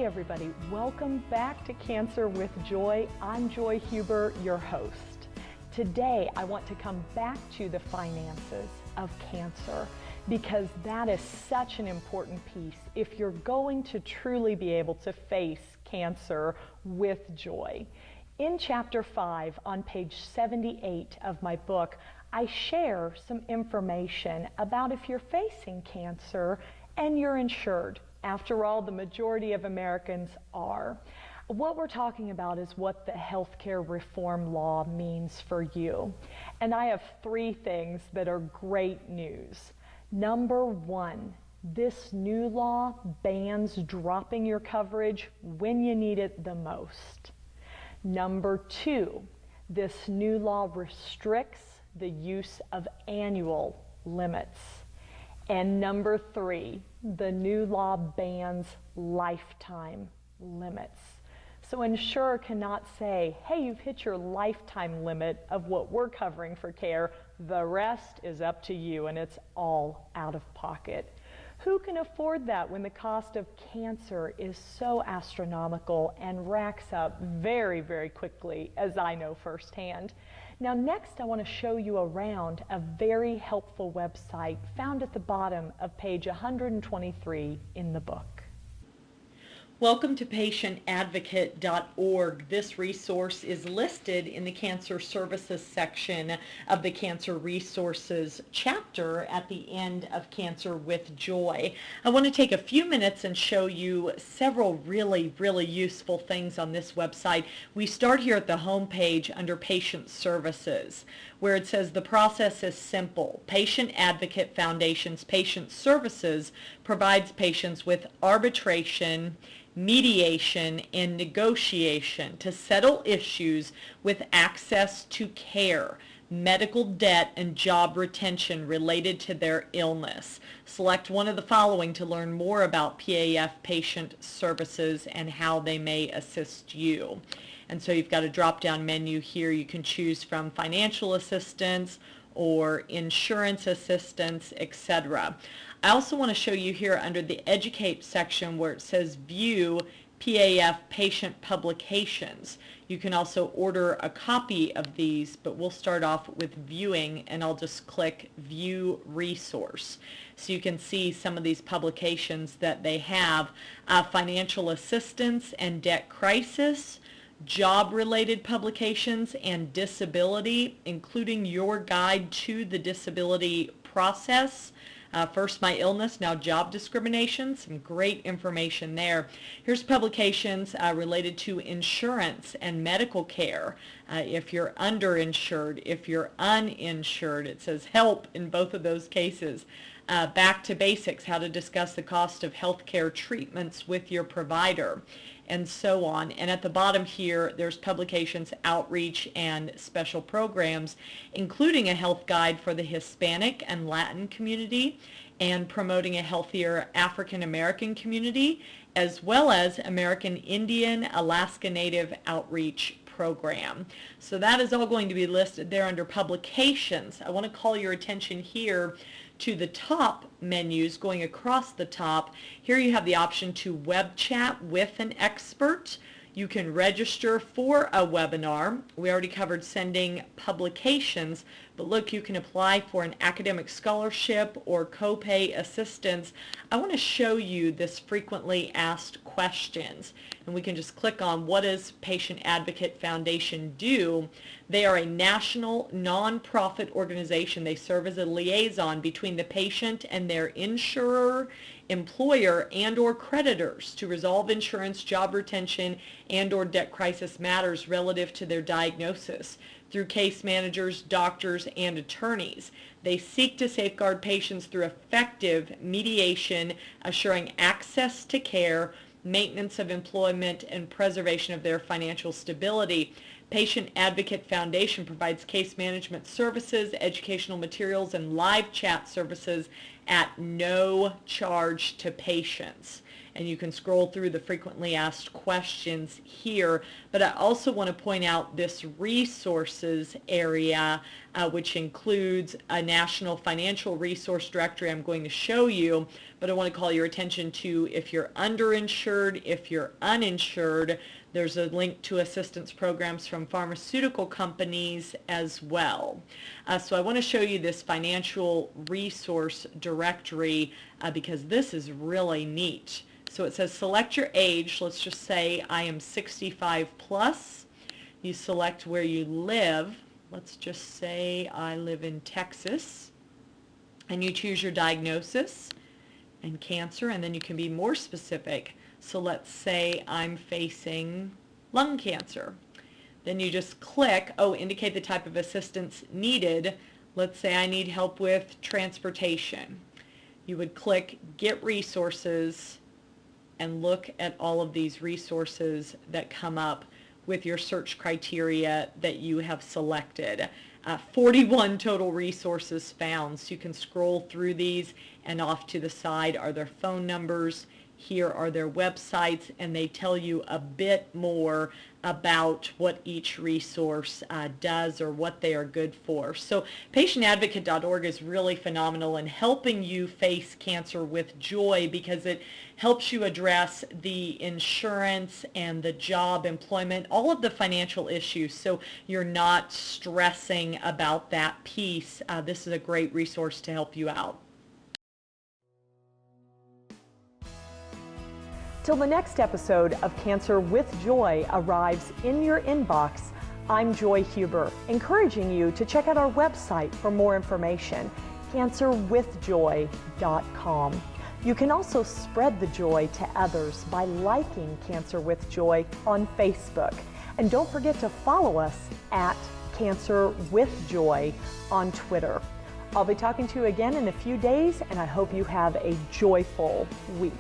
everybody. Welcome back to Cancer with Joy. I'm Joy Huber, your host. Today, I want to come back to the finances of cancer because that is such an important piece if you're going to truly be able to face cancer with joy. In Chapter 5, on page 78 of my book, I share some information about if you're facing cancer and you're insured. After all, the majority of Americans are. What we're talking about is what the healthcare reform law means for you. And I have three things that are great news. Number one, this new law bans dropping your coverage when you need it the most. Number two, this new law restricts the use of annual limits. And number three, the new law bans lifetime limits. So an insurer cannot say, hey, you've hit your lifetime limit of what we're covering for care. The rest is up to you, and it's all out of pocket. Who can afford that when the cost of cancer is so astronomical and racks up very, very quickly, as I know firsthand? Now next I want to show you around a very helpful website found at the bottom of page 123 in the book. Welcome to patientadvocate.org. This resource is listed in the Cancer Services section of the Cancer Resources chapter at the end of Cancer with Joy. I want to take a few minutes and show you several really useful things on this website. We start here at the home page under Patient Services, where it says the process is simple. Patient Advocate Foundation's Patient Services provides patients with arbitration, mediation, and negotiation to settle issues with access to care, medical debt, and job retention related to their illness. Select one of the following to learn more about PAF Patient Services and how they may assist you. And so you've got a drop-down menu here. You can choose from financial assistance or insurance assistance, etc. I also want to show you here under the Educate section where it says View PAF Patient Publications. You can also order a copy of these, but we'll start off with viewing, and I'll just click View Resource. So you can see some of these publications that they have. Financial assistance and debt crisis, job-related publications, and disability, including your guide to the disability process. First my illness, now job discrimination. Some great information there. Here's publications related to insurance and medical care. If you're underinsured, if you're uninsured, it says help in both of those cases. Back to basics, how to discuss the cost of healthcare treatments with your provider, and so on. And at the bottom here, there's publications, outreach, and special programs, including a health guide for the Hispanic and Latin community, and promoting a healthier African American community, as well as American Indian, Alaska Native outreach program. So that is all going to be listed there under publications. I want to call your attention here to the top menus going across the top. Here you have the option to web chat with an expert. You can register for a webinar. We already covered sending publications, but look, you can apply for an academic scholarship or copay assistance. I want to show you this frequently asked questions, and we can just click on what does Patient Advocate Foundation do. They are a national nonprofit organization. They serve as a liaison between the patient and their insurer, employer, and or creditors to resolve insurance, job retention, and or debt crisis matters relative to their diagnosis through case managers, doctors, and attorneys. They seek to safeguard patients through effective mediation, assuring access to care, maintenance of employment, and preservation of their financial stability. Patient Advocate Foundation provides case management services, educational materials, and live chat services at no charge to patients. and you can scroll through the frequently asked questions here. But I also want to point out this resources area, which includes a national financial resource directory I'm going to show you. But I want to call your attention to, if you're underinsured, if you're uninsured, there's a link to assistance programs from pharmaceutical companies as well. So I want to show you this financial resource directory because this is really neat. So it says select your age. Let's just say I am 65 plus. You select where you live. Let's just say I live in Texas. And you choose your diagnosis and cancer, and then you can be more specific. So let's say I'm facing lung cancer. Then you just click, indicate the type of assistance needed. Let's say I need help with transportation. You would click Get Resources and look at all of these resources that come up with your search criteria that you have selected. 41 total resources found. So you can scroll through these, and off to the side are their phone numbers. Here are their websites, and they tell you a bit more about what each resource does or what they are good for. So patientadvocate.org is really phenomenal in helping you face cancer with joy, because it helps you address the insurance and the job, employment, all of the financial issues, so you're not stressing about that piece. This is a great resource to help you out. Till the next episode of Cancer with Joy arrives in your inbox, I'm Joy Huber, encouraging you to check out our website for more information, cancerwithjoy.com. You can also spread the joy to others by liking Cancer with Joy on Facebook. And don't forget to follow us at Cancer with Joy on Twitter. I'll be talking to you again in a few days, and I hope you have a joyful week.